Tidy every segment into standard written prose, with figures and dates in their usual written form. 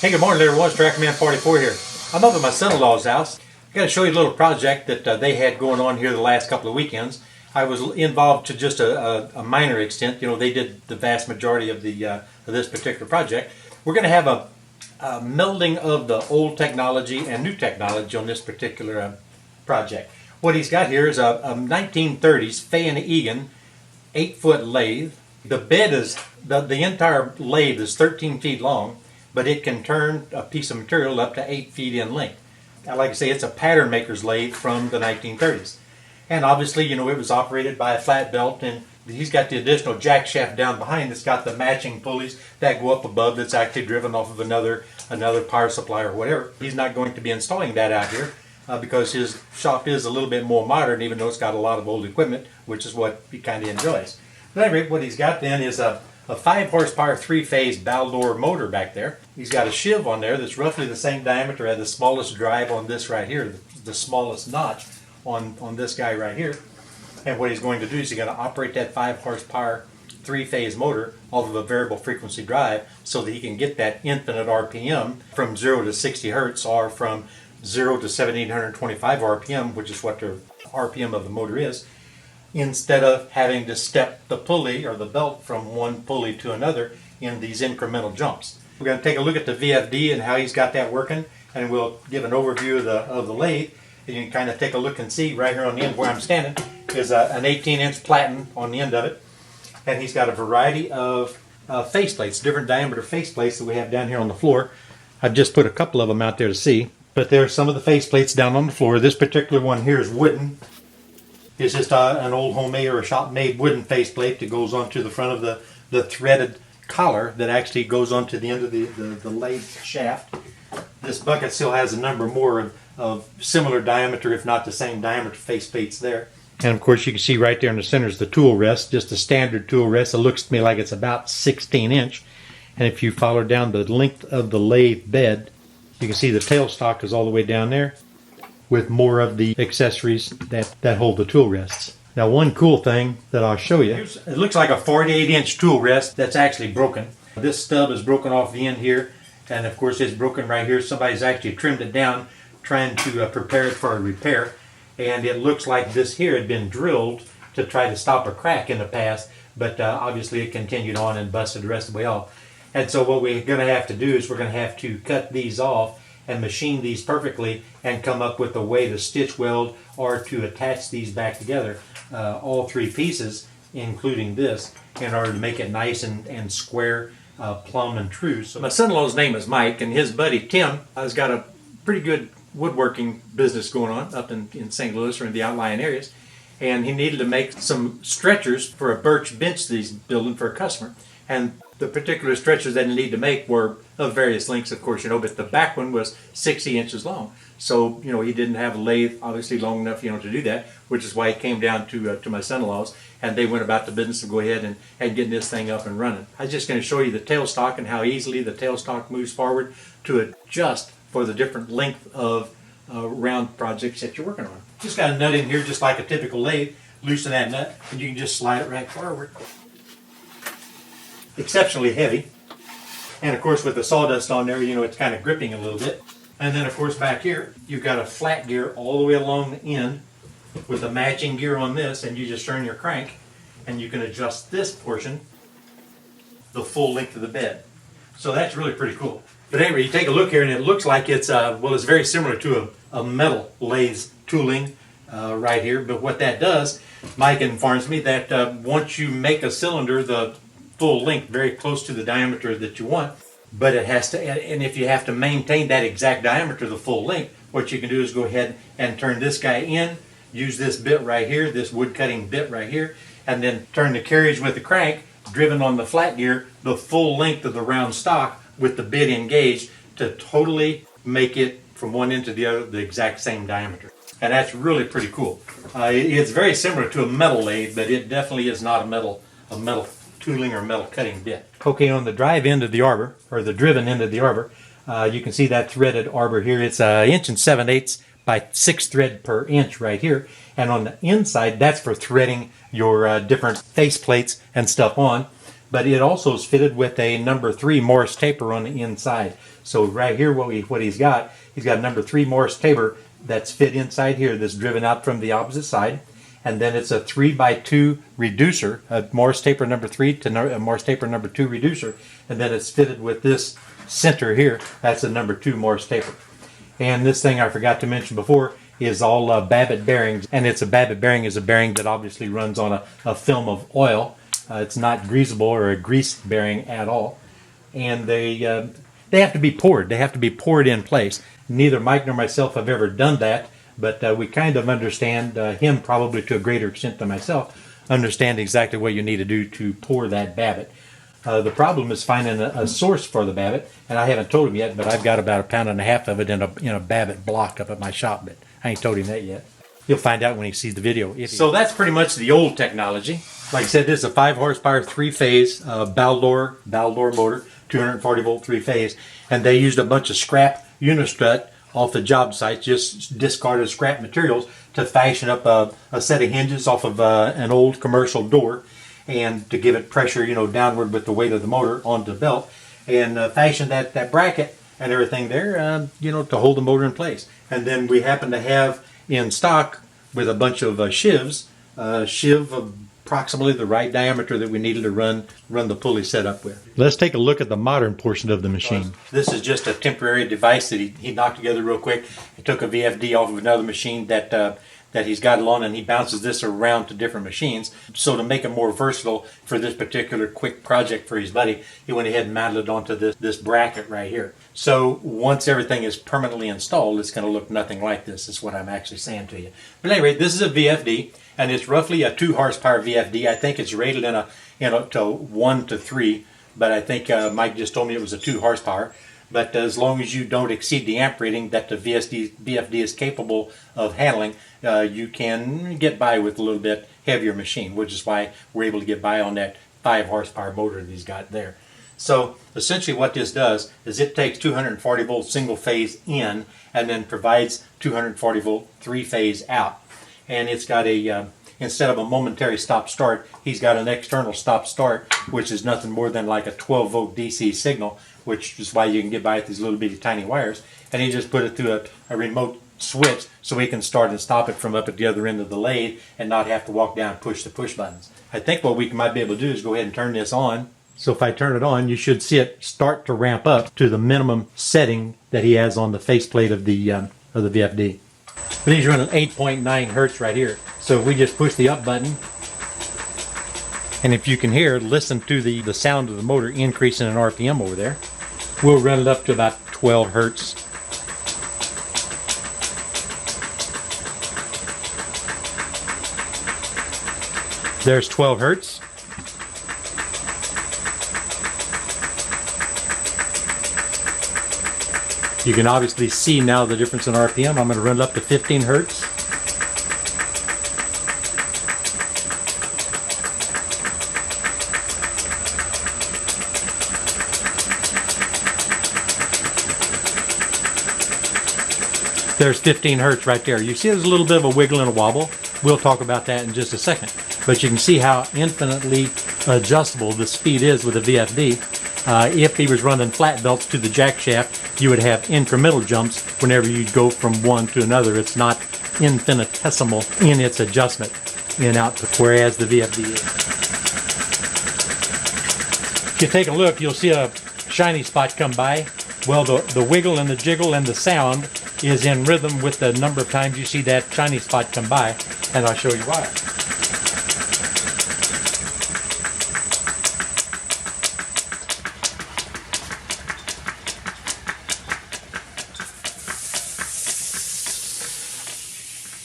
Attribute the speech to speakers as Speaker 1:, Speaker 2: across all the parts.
Speaker 1: Hey, good morning everyone, it's Trackman 44 here. I'm up at my son-in-law's house. I got to show you a little project that they had going on here the last couple of weekends. I was involved to just a minor extent. You know, they did the vast majority of this particular project. We're going to have a melding of the old technology and new technology on this particular project. What he's got here is a 1930s Fay and Egan 8-foot lathe. The bed is, the entire lathe is 13 feet long, but it can turn a piece of material up to 8 feet in length. Like I say, it's a pattern maker's lathe from the 1930s. And obviously, you know, it was operated by a flat belt, and he's got the additional jack shaft down behind that's got the matching pulleys that go up above that's actually driven off of another power supply or whatever. He's not going to be installing that out here because his shop is a little bit more modern, even though it's got a lot of old equipment, which is what he kind of enjoys. But anyway, what he's got then is a 5 horsepower 3-phase Baldor motor back there. He's got a shiv on there that's roughly the same diameter as the smallest drive on this right here, the smallest notch on this guy right here. And what he's going to do is he's going to operate that 5 horsepower 3-phase motor off of a variable frequency drive so that he can get that infinite RPM from 0 to 60 hertz or from 0 to 1725 RPM, which is what the RPM of the motor is, instead of having to step the pulley or the belt from one pulley to another in these incremental jumps. We're going to take a look at the VFD and how he's got that working, and we'll give an overview of the lathe. And you can kind of take a look and see right here on the end where I'm standing is an 18-inch platen on the end of it, and he's got a variety of faceplates, different diameter faceplates that we have down here on the floor. I've just put a couple of them out there to see, but there are some of the faceplates down on the floor. This particular one here is wooden. It's just an old homemade or a shop-made wooden faceplate that goes onto the front of the threaded collar that actually goes onto the end of the lathe shaft. This bucket still has a number more of similar diameter, if not the same diameter, faceplates there. And of course you can see right there in the center is the tool rest, just a standard tool rest. It looks to me like it's about 16 inch. And if you follow down the length of the lathe bed, you can see the tailstock is all the way down there, with more of the accessories that hold the tool rests. Now, one cool thing that I'll show you, it looks like a 48-inch tool rest that's actually broken. This stub is broken off the end here, and of course it's broken right here. Somebody's actually trimmed it down trying to prepare it for a repair, and it looks like this here had been drilled to try to stop a crack in the past, but obviously it continued on and busted the rest of the way off. And so what we're going to have to do is we're going to have to cut these off and machine these perfectly and come up with a way to stitch weld or to attach these back together, all 3 pieces, including this, in order to make it nice and square, plumb and true. So my son-in-law's name is Mike, and his buddy Tim has got a pretty good woodworking business going on up in St. Louis or in the outlying areas, and he needed to make some stretchers for a birch bench that he's building for a customer. And the particular stretchers that he needed to make were of various lengths, of course, you know, but the back one was 60 inches long. So, you know, he didn't have a lathe, obviously, long enough, you know, to do that, which is why he came down to my son-in-law's, and they went about the business of go ahead and getting this thing up and running. I'm just going to show you the tailstock and how easily the tailstock moves forward to adjust for the different length of round projects that you're working on. Just got a nut in here, just like a typical lathe. Loosen that nut, and you can just slide it right forward. Exceptionally heavy, and of course with the sawdust on there, you know, it's kind of gripping a little bit. And then of course back here you've got a flat gear all the way along the end with a matching gear on this, and you just turn your crank and you can adjust this portion the full length of the bed. So that's really pretty cool. But anyway, you take a look here and it looks like it's well, it's very similar to a metal lathe tooling right here. But what that does, Mike informs me that once you make a cylinder the full length, very close to the diameter that you want, but it has to, and if you have to maintain that exact diameter, the full length, what you can do is go ahead and turn this guy in, use this bit right here, this wood cutting bit right here, and then turn the carriage with the crank, driven on the flat gear, the full length of the round stock with the bit engaged to totally make it from one end to the other the exact same diameter. And that's really pretty cool. It's very similar to a metal lathe, but it definitely is not a metal tooling or metal cutting bit. Okay, on the drive end of the Arbor, or the driven end of the Arbor, you can see that threaded Arbor here. It's 1 7/8 inch by 6 thread per inch right here. And on the inside, that's for threading your different face plates and stuff on. but it also is fitted with a number 3 Morse taper on the inside. So right here, what he's got a number 3 Morse taper that's fit inside here, that's driven out from the opposite side. And then it's a 3x2 reducer, a Morse taper number 3 to a Morse taper number 2 reducer. And then it's fitted with this center here. That's a number 2 Morse taper. And this thing I forgot to mention before is all Babbitt bearings. And it's a Babbitt bearing is a bearing that obviously runs on a film of oil. It's not greasable or a grease bearing at all. And they have to be poured. They have to be poured in place. Neither Mike nor myself have ever done that. But we kind of understand, him probably to a greater extent than myself, understand exactly what you need to do to pour that Babbitt. The problem is finding a source for the Babbitt, and I haven't told him yet, but I've got about 1.5 pounds of it in a Babbitt block up at my shop, but I ain't told him that yet. He'll find out when he sees the video. So that's pretty much the old technology. Like I said, this is a 5 horsepower, 3-phase Baldor motor, 240 volt, 3-phase, and they used a bunch of scrap unistrut off the job site, just discarded scrap materials to fashion up a set of hinges off of an old commercial door, and to give it pressure, downward with the weight of the motor onto the belt, and fashion that bracket and everything there, to hold the motor in place. And then we happen to have in stock with a bunch of shivs, shiv of approximately the right diameter that we needed to run the pulley setup with. Let's take a look at the modern portion of the machine. This is just a temporary device that he knocked together real quick. He took a VFD off of another machine that he's got it on, and he bounces this around to different machines. So to make it more versatile for this particular quick project for his buddy, he went ahead and mounted it onto this bracket right here. So once everything is permanently installed, it's going to look nothing like this, is what I'm actually saying to you. But anyway, this is a VFD, and it's roughly a 2 horsepower VFD. I think it's rated to 1 to 3, but I think Mike just told me it was a 2 horsepower. But as long as you don't exceed the amp rating that the VFD is capable of handling, you can get by with a little bit heavier machine, which is why we're able to get by on that 5 horsepower motor that he's got there. So essentially what this does is it takes 240 volt single phase in and then provides 240 volt 3-phase out. And it's got instead of a momentary stop start, he's got an external stop start, which is nothing more than like a 12 volt DC signal, which is why you can get by with these little bitty tiny wires. And he just put it through a remote switch so he can start and stop it from up at the other end of the lathe and not have to walk down and push the push buttons. I think what we might be able to do is go ahead and turn this on. So if I turn it on, you should see it start to ramp up to the minimum setting that he has on the faceplate of the VFD. But he's running 8.9 hertz right here. So if we just push the up button, and if you can listen to the sound of the motor increasing in RPM over there, we'll run it up to about 12 hertz. There's 12 hertz. You can obviously see now the difference in RPM. I'm going to run it up to 15 hertz. There's 15 hertz right there. You see there's a little bit of a wiggle and a wobble. We'll talk about that in just a second. But you can see how infinitely adjustable the speed is with the VFD. If he was running flat belts to the jack shaft, you would have incremental jumps whenever you go from one to another. It's not infinitesimal in its adjustment in output, whereas the VFD is. If you take a look, you'll see a shiny spot come by. Well, the wiggle and the jiggle and the sound is in rhythm with the number of times you see that shiny spot come by, and I'll show you why.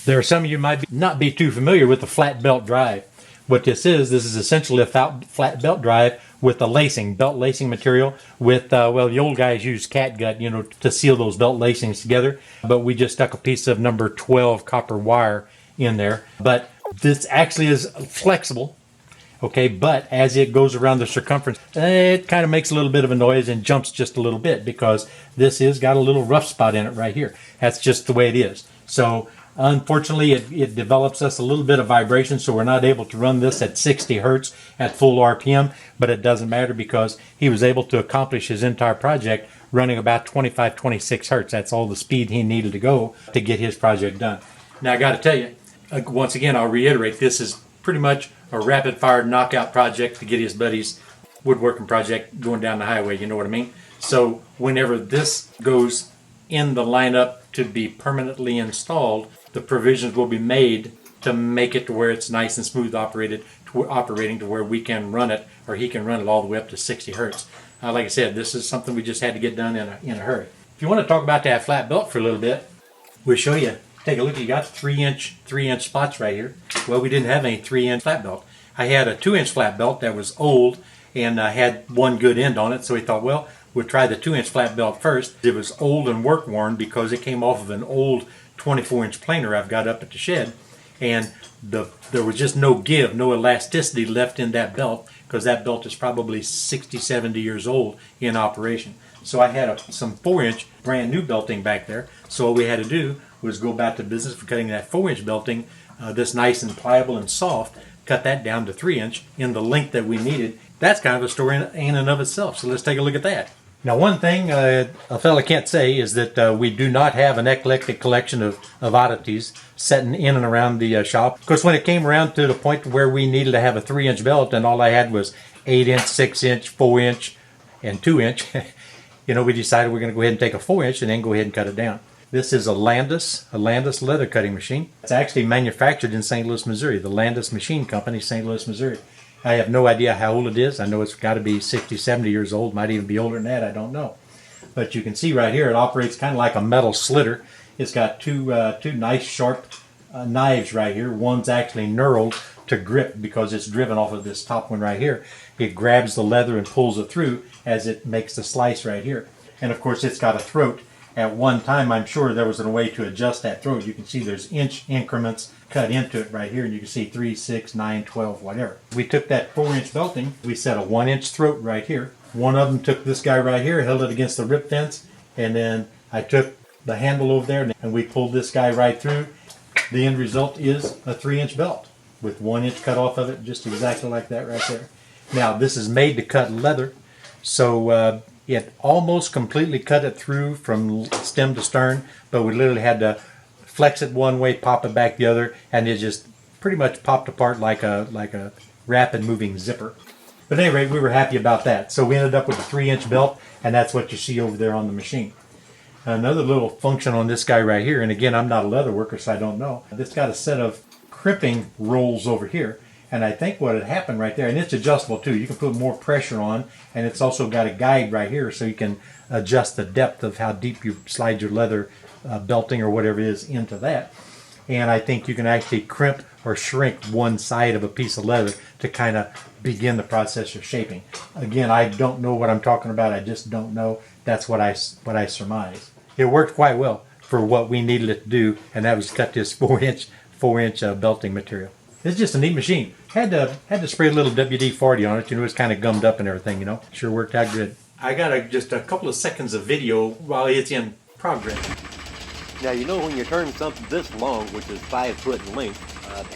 Speaker 1: There are some of you might not be too familiar with the flat belt drive. What this is essentially a flat belt drive with the belt lacing material with, well, the old guys used catgut, to seal those belt lacings together. But we just stuck a piece of number 12 copper wire in there. But this actually is flexible, okay? But as it goes around the circumference, it kind of makes a little bit of a noise and jumps just a little bit because this has got a little rough spot in it right here. That's just the way it is. So Unfortunately, it develops us a little bit of vibration, so we're not able to run this at 60 hertz at full RPM, but it doesn't matter because he was able to accomplish his entire project running about 25, 26 hertz. That's all the speed he needed to go to get his project done. Now, I got to tell you, once again, I'll reiterate, this is pretty much a rapid-fire knockout project to get his buddy's woodworking project going down the highway, you know what I mean? So whenever this goes in the lineup to be permanently installed, the provisions will be made to make it to where it's nice and smooth operating to where we can run it, or he can run it all the way up to 60 hertz. Like I said, this is something we just had to get done in a hurry. If you want to talk about that flat belt for a little bit, we'll show you. Take a look. You got 3-inch spots right here. Well, we didn't have any 3-inch flat belt. I had a 2-inch flat belt that was old and had one good end on it, so we thought, well, we'll try the 2-inch flat belt first. It was old and work worn because it came off of an old 24-inch planer I've got up at the shed, and there was just no give, no elasticity left in that belt because that belt is probably 60, 70 years old in operation. So I had some 4-inch brand new belting back there, so what we had to do was go back to business for cutting that 4-inch belting, this nice and pliable and soft, cut that down to 3-inch in the length that we needed. That's kind of a story in and of itself, so let's take a look at that. Now, one thing a fella can't say is that we do not have an eclectic collection of oddities sitting in and around the shop. Of course, when it came around to the point where we needed to have a 3-inch belt and all I had was 8-inch, 6-inch, 4-inch, and 2-inch, we decided we're going to go ahead and take a 4-inch and then go ahead and cut it down. This is a Landis leather cutting machine. It's actually manufactured in St. Louis, Missouri, the Landis Machine Company, St. Louis, Missouri. I have no idea how old it is. I know it's got to be 60, 70 years old. Might even be older than that. I don't know. But you can see right here, it operates kind of like a metal slitter. It's got two nice sharp knives right here. One's actually knurled to grip because it's driven off of this top one right here. It grabs the leather and pulls it through as it makes the slice right here. And of course, it's got a throat. At one time, I'm sure there was a way to adjust that throat. You can see there's inch increments cut into it right here, and you can see 3, 6, 9, 12, whatever. We took that 4-inch belting, we set a 1-inch throat right here. One of them took this guy right here, held it against the rip fence, and then I took the handle over there and we pulled this guy right through. The end result is a 3-inch belt with 1 inch cut off of it, just exactly like that right there. Now, this is made to cut leather, so it almost completely cut it through from stem to stern, but we literally had to flex it one way, pop it back the other, and it just pretty much popped apart like a rapid moving zipper. But at any rate, we were happy about that. So we ended up with a 3-inch belt, and that's what you see over there on the machine. Another little function on this guy right here, and again, I'm not a leather worker, so I don't know. It's got a set of crimping rolls over here. And I think what had happened right there, and it's adjustable too, you can put more pressure on, and it's also got a guide right here so you can adjust the depth of how deep you slide your leather belting or whatever it is into that. And I think you can actually crimp or shrink one side of a piece of leather to kind of begin the process of shaping. Again, I don't know what I'm talking about, I just don't know. That's what I surmise. It worked quite well for what we needed it to do, and that was cut this 4-inch belting material. It's just a neat machine. Had to spray a little WD-40 on it. It's kind of gummed up and everything, Sure worked out good. I got just a couple of seconds of video while it's in progress.
Speaker 2: Now, when you turn something this long, which is 5 foot in length,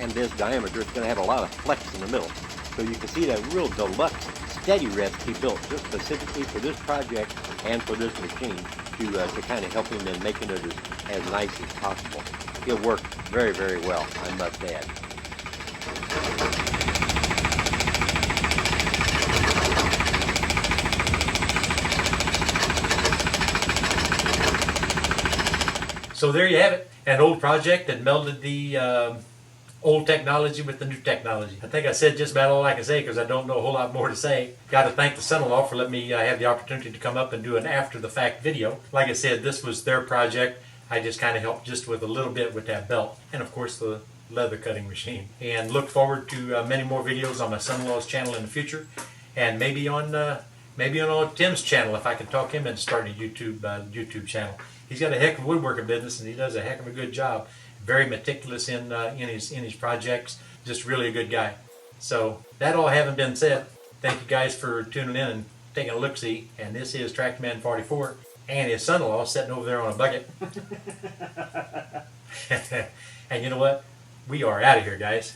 Speaker 2: and this diameter, it's going to have a lot of flex in the middle. So you can see that real deluxe steady rest he built just specifically for this project and for this machine to kind of help him in making it as nice as possible. It worked very, very well, I must add.
Speaker 1: So there you have it, an old project that melded the old technology with the new technology. I think I said just about all I can say because I don't know a whole lot more to say. Got to thank the son-in-law for letting me have the opportunity to come up and do an after-the-fact video. Like I said, this was their project. I just kind of helped just with a little bit with that belt and, of course, the leather cutting machine. And look forward to many more videos on my son-in-law's channel in the future, and maybe on Tim's channel if I can talk him into starting a YouTube channel. He's got a heck of a woodworking business and he does a heck of a good job. Very meticulous in his projects. Just really a good guy. So that all having been said, thank you guys for tuning in and taking a look-see. And this is TractorMan 44 and his son-in-law sitting over there on a bucket. And you know what? We are out of here, guys.